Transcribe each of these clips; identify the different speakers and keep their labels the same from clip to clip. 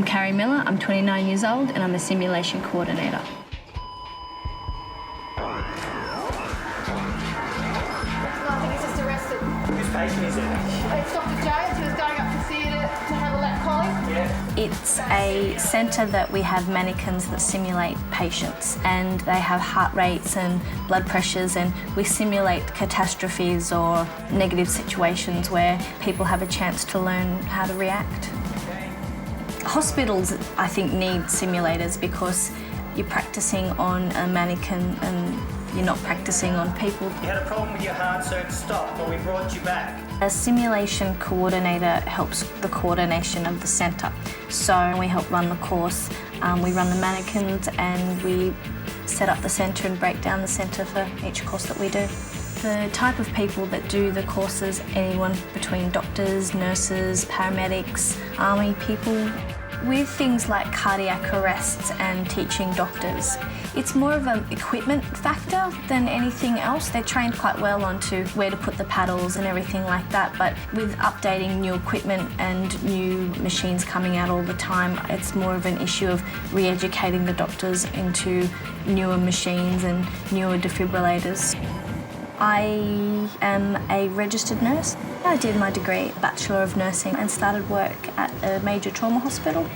Speaker 1: Carrie Miller, I'm 29 years old and I'm a simulation coordinator.
Speaker 2: Whose patient is it?
Speaker 3: It's Dr. Jones, who was going up to theatre to have a lap collie.
Speaker 2: Yeah.
Speaker 1: It's a centre that we have mannequins that simulate patients, and they have heart rates and blood pressures, and we simulate catastrophes or negative situations where people have a chance to learn how to react. Hospitals, I think, need simulators because you're practising on a mannequin and you're not practising on people.
Speaker 2: You had a problem with your heart, so it stopped, but we brought you back.
Speaker 1: A simulation coordinator helps the coordination of the centre. So we help run the course, we run the mannequins, and we set up the centre and break down the centre for each course that we do. The type of people that do the courses, anyone between doctors, nurses, paramedics, army people. With things like cardiac arrests and teaching doctors, it's more of an equipment factor than anything else. They're trained quite well onto where to put the paddles and everything like that, but with updating new equipment and new machines coming out all the time, it's more of an issue of re-educating the doctors into newer machines and newer defibrillators. I am a registered nurse. I did my degree, Bachelor of Nursing, and started work at a major trauma hospital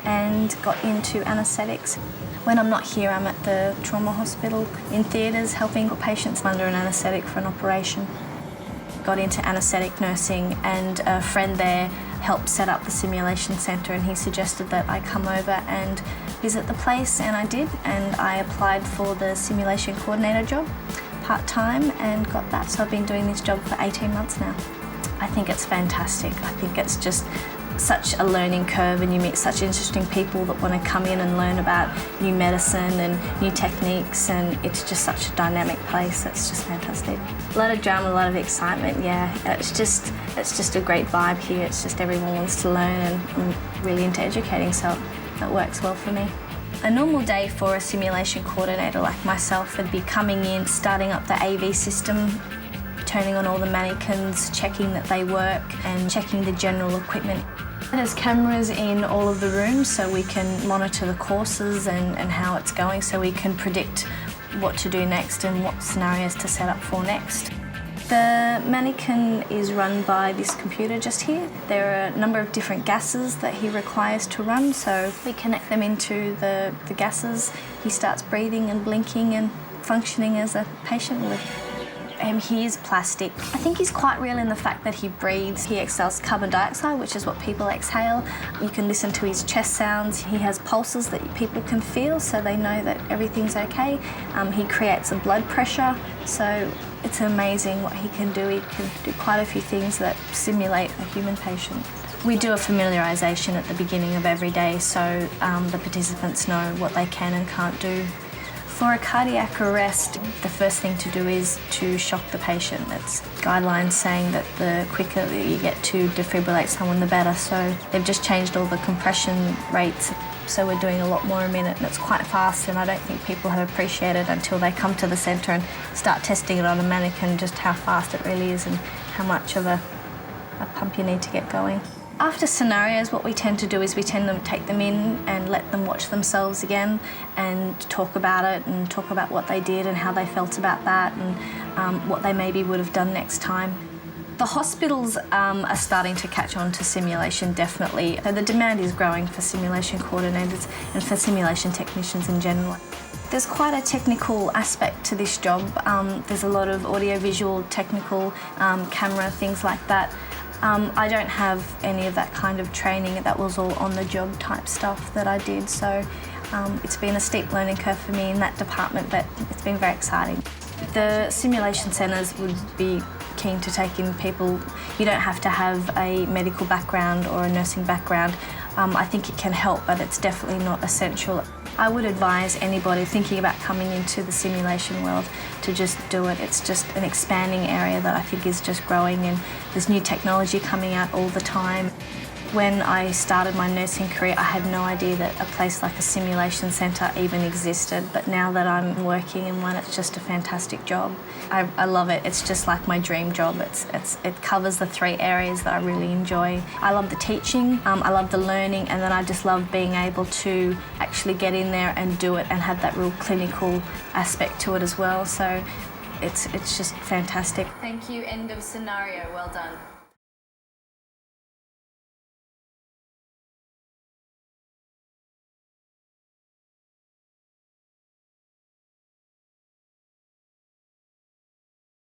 Speaker 1: and got into anaesthetics. When I'm not here, I'm at the trauma hospital in theatres helping patients under an anaesthetic for an operation. Got into anaesthetic nursing, and a friend there helped set up the simulation centre, and he suggested that I come over and visit the place, and I did, and I applied for the simulation coordinator job part-time and got that, so I've been doing this job for 18 months now. I think it's fantastic. I think it's just such a learning curve, and you meet such interesting people that want to come in and learn about new medicine and new techniques, and it's just such a dynamic place. It's just fantastic. A lot of drama, a lot of excitement, yeah. It's just a great vibe here. It's just everyone wants to learn, and I'm really into educating, so that works well for me. A normal day for a simulation coordinator like myself would be coming in, starting up the AV system, turning on all the mannequins, checking that they work, and checking the general equipment. There's cameras in all of the rooms, so we can monitor the courses and how it's going, so we can predict what to do next and what scenarios to set up for next. The mannequin is run by this computer just here. There are a number of different gases that he requires to run, so we connect them into the gases. He starts breathing and blinking and functioning as a patient would. He is plastic. I think he's quite real in the fact that he breathes. He exhales carbon dioxide, which is what people exhale. You can listen to his chest sounds. He has pulses that people can feel, so they know that everything's okay. He creates a blood pressure, so it's amazing what he can do. He can do quite a few things that simulate a human patient. We do a familiarisation at the beginning of every day, so the participants know what they can and can't do. For a cardiac arrest, the first thing to do is to shock the patient. It's guidelines saying that the quicker that you get to defibrillate someone, the better. So they've just changed all the compression rates. So we're doing a lot more a minute, and it's quite fast, and I don't think people have appreciated until they come to the centre and start testing it on a mannequin just how fast it really is and how much of a pump you need to get going. After scenarios, what we tend to do is we tend to take them in and let them watch themselves again and talk about it and talk about what they did and how they felt about that and what they maybe would have done next time. The hospitals are starting to catch on to simulation, definitely. So the demand is growing for simulation coordinators and for simulation technicians in general. There's quite a technical aspect to this job. There's a lot of audio-visual, technical, camera, things like that. I don't have any of that kind of training. That was all on-the-job type stuff that I did, so it's been a steep learning curve for me in that department, but it's been very exciting. The simulation centres would be keen to take in people. You don't have to have a medical background or a nursing background. I think it can help, but it's definitely not essential. I would advise anybody thinking about coming into the simulation world to just do it. It's just an expanding area that I think is just growing, and there's new technology coming out all the time. When I started my nursing career, I had no idea that a place like a simulation centre even existed, but now that I'm working in one, it's just a fantastic job. I love it. It's just like my dream job. It covers the 3 areas that I really enjoy. I love the teaching, I love the learning, and then I just love being able to actually get in there and do it and have that real clinical aspect to it as well. So it's just fantastic.
Speaker 4: Thank you. End of scenario. Well done.